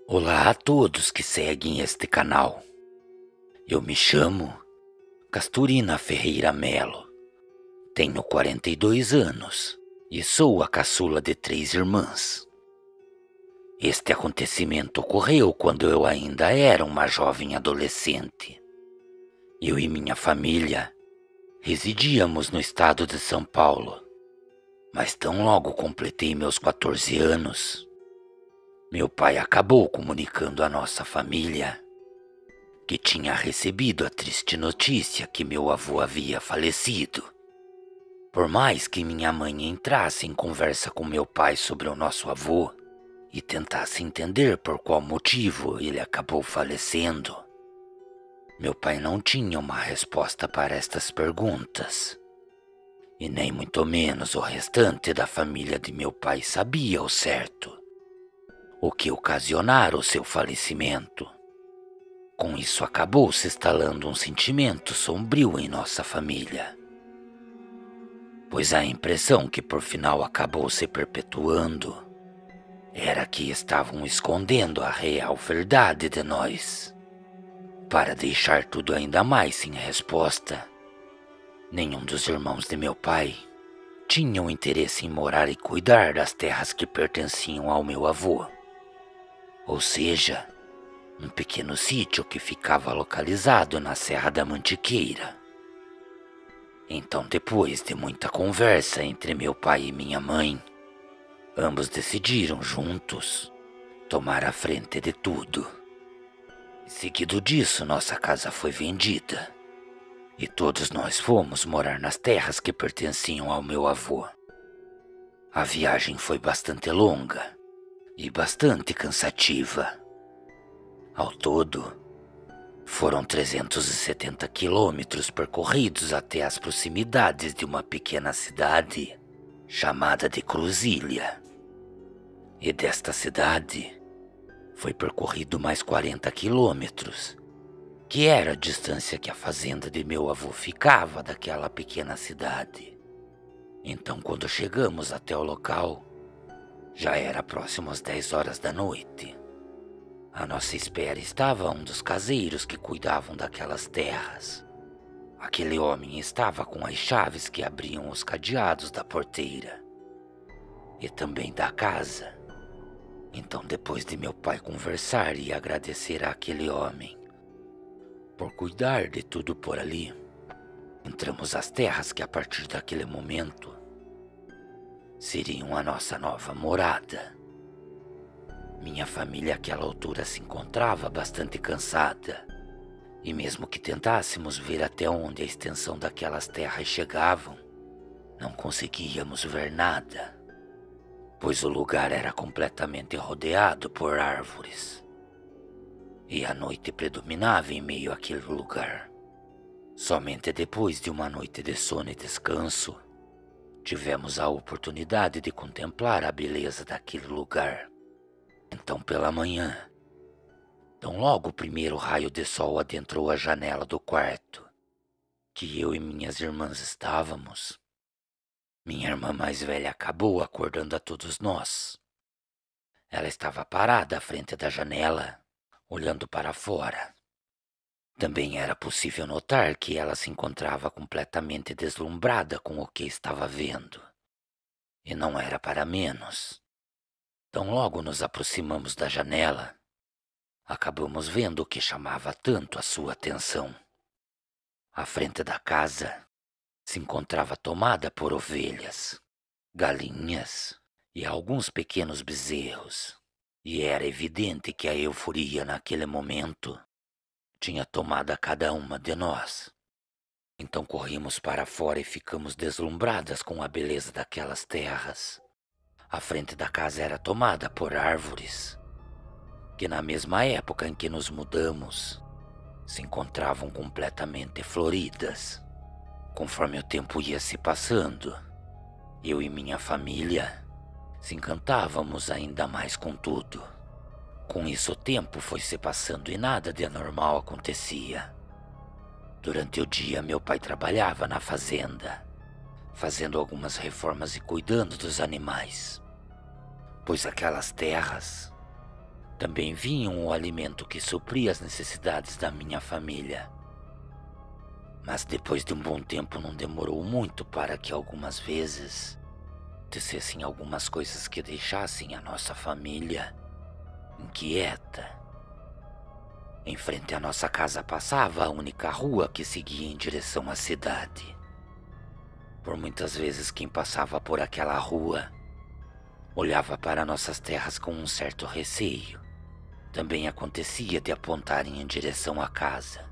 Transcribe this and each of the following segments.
Olá a todos que seguem este canal. Eu me chamo Casturina Ferreira Melo, tenho 42 anos e sou a caçula de 3 irmãs. Este acontecimento ocorreu quando eu ainda era uma jovem adolescente. Eu e minha família residíamos no estado de São Paulo, mas tão logo completei meus 14 anos, meu pai acabou comunicando à nossa família que tinha recebido a triste notícia que meu avô havia falecido. Por mais que minha mãe entrasse em conversa com meu pai sobre o nosso avô e tentasse entender por qual motivo ele acabou falecendo, meu pai não tinha uma resposta para estas perguntas. E nem muito menos o restante da família de meu pai sabia ao certo o que ocasionara o seu falecimento. Com isso acabou se instalando um sentimento sombrio em nossa família, pois a impressão que por final acabou se perpetuando era que estavam escondendo a real verdade de nós. Para deixar tudo ainda mais sem resposta, nenhum dos irmãos de meu pai tinham interesse em morar e cuidar das terras que pertenciam ao meu avô, ou seja, um pequeno sítio que ficava localizado na Serra da Mantiqueira. Então, depois de muita conversa entre meu pai e minha mãe, ambos decidiram juntos tomar a frente de tudo. E seguido disso, nossa casa foi vendida e todos nós fomos morar nas terras que pertenciam ao meu avô. A viagem foi bastante longa e bastante cansativa. Ao todo, foram 370 quilômetros percorridos até as proximidades de uma pequena cidade chamada de Cruzília. E desta cidade foi percorrido mais 40 quilômetros, que era a distância que a fazenda de meu avô ficava daquela pequena cidade. Então, quando chegamos até o local, já era próximo às 10 horas da noite. À nossa espera estava um dos caseiros que cuidavam daquelas terras. Aquele homem estava com as chaves que abriam os cadeados da porteira e também da casa. Então, depois de meu pai conversar e agradecer àquele homem por cuidar de tudo por ali, entramos às terras que a partir daquele momento seriam a nossa nova morada. Minha família àquela altura se encontrava bastante cansada, e mesmo que tentássemos ver até onde a extensão daquelas terras chegavam, não conseguíamos ver nada, pois o lugar era completamente rodeado por árvores, e a noite predominava em meio àquele lugar. Somente depois de uma noite de sono e descanso, tivemos a oportunidade de contemplar a beleza daquele lugar. Então, pela manhã, tão logo o primeiro raio de sol adentrou a janela do quarto que eu e minhas irmãs estávamos, minha irmã mais velha acabou acordando a todos nós. Ela estava parada à frente da janela, olhando para fora. Também era possível notar que ela se encontrava completamente deslumbrada com o que estava vendo. E não era para menos. Tão logo nos aproximamos da janela, acabamos vendo o que chamava tanto a sua atenção. À frente da casa se encontrava tomada por ovelhas, galinhas e alguns pequenos bezerros, e era evidente que a euforia naquele momento tinha tomado a cada uma de nós. Então corrimos para fora e ficamos deslumbradas com a beleza daquelas terras. A frente da casa era tomada por árvores, que na mesma época em que nos mudamos, se encontravam completamente floridas. Conforme o tempo ia se passando, eu e minha família se encantávamos ainda mais com tudo. Com isso o tempo foi se passando e nada de anormal acontecia. Durante o dia meu pai trabalhava na fazenda, fazendo algumas reformas e cuidando dos animais, pois aquelas terras Também vinham o alimento que supria as necessidades da minha família. Mas depois de um bom tempo não demorou muito para que algumas vezes acontecessem algumas coisas que deixassem a nossa família inquieta. Em frente à nossa casa passava a única rua que seguia em direção à cidade. Por muitas vezes quem passava por aquela rua olhava para nossas terras com um certo receio. Também acontecia de apontarem em direção à casa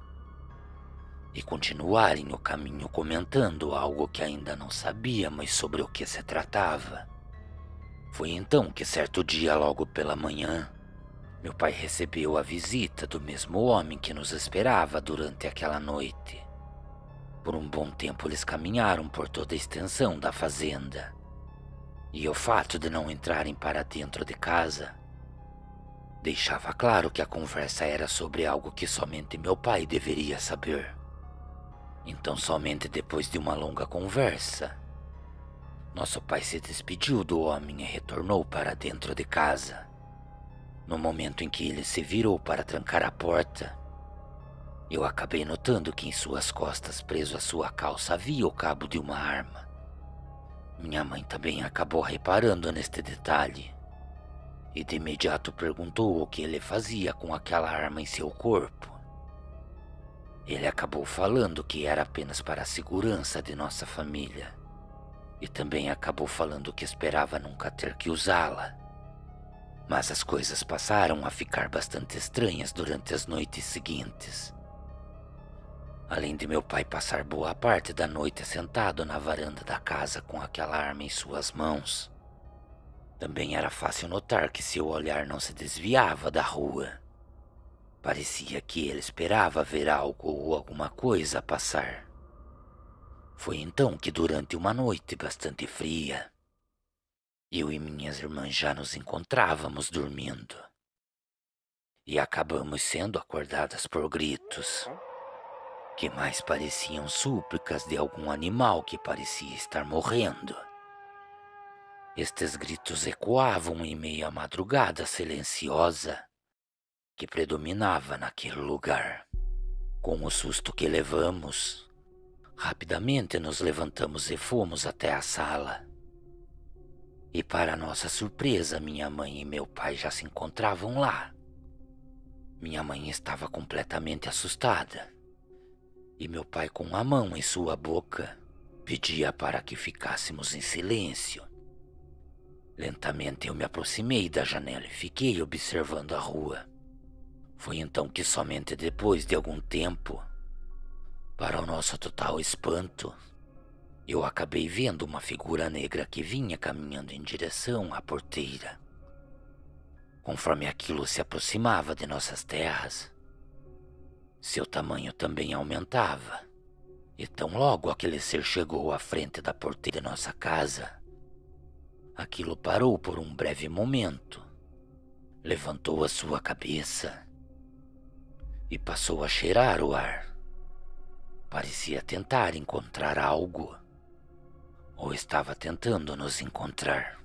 e continuarem o caminho comentando algo que ainda não sabíamos sobre o que se tratava. Foi então que certo dia, logo pela manhã, meu pai recebeu a visita do mesmo homem que nos esperava durante aquela noite. Por um bom tempo eles caminharam por toda a extensão da fazenda, e o fato de não entrarem para dentro de casa deixava claro que a conversa era sobre algo que somente meu pai deveria saber. Então, somente depois de uma longa conversa, nosso pai se despediu do homem e retornou para dentro de casa. No momento em que ele se virou para trancar a porta, eu acabei notando que em suas costas, preso à sua calça, havia o cabo de uma arma. Minha mãe também acabou reparando neste detalhe e de imediato perguntou o que ele fazia com aquela arma em seu corpo. Ele acabou falando que era apenas para a segurança de nossa família e também acabou falando que esperava nunca ter que usá-la. Mas as coisas passaram a ficar bastante estranhas durante as noites seguintes. Além de meu pai passar boa parte da noite sentado na varanda da casa com aquela arma em suas mãos, também era fácil notar que seu olhar não se desviava da rua. Parecia que ele esperava ver algo ou alguma coisa passar. Foi então que, durante uma noite bastante fria, eu e minhas irmãs já nos encontrávamos dormindo e acabamos sendo acordadas por gritos que mais pareciam súplicas de algum animal que parecia estar morrendo. Estes gritos ecoavam em meio à madrugada silenciosa que predominava naquele lugar. Com o susto que levamos, rapidamente nos levantamos e fomos até a sala. E para nossa surpresa, minha mãe e meu pai já se encontravam lá. Minha mãe estava completamente assustada, e meu pai, com a mão em sua boca, pedia para que ficássemos em silêncio. Lentamente eu me aproximei da janela e fiquei observando a rua. Foi então que, somente depois de algum tempo, para o nosso total espanto, eu acabei vendo uma figura negra que vinha caminhando em direção à porteira. Conforme aquilo se aproximava de nossas terras, seu tamanho também aumentava. E tão logo aquele ser chegou à frente da porteira de nossa casa, aquilo parou por um breve momento, levantou a sua cabeça e passou a cheirar o ar. Parecia tentar encontrar algo, ou estava tentando nos encontrar.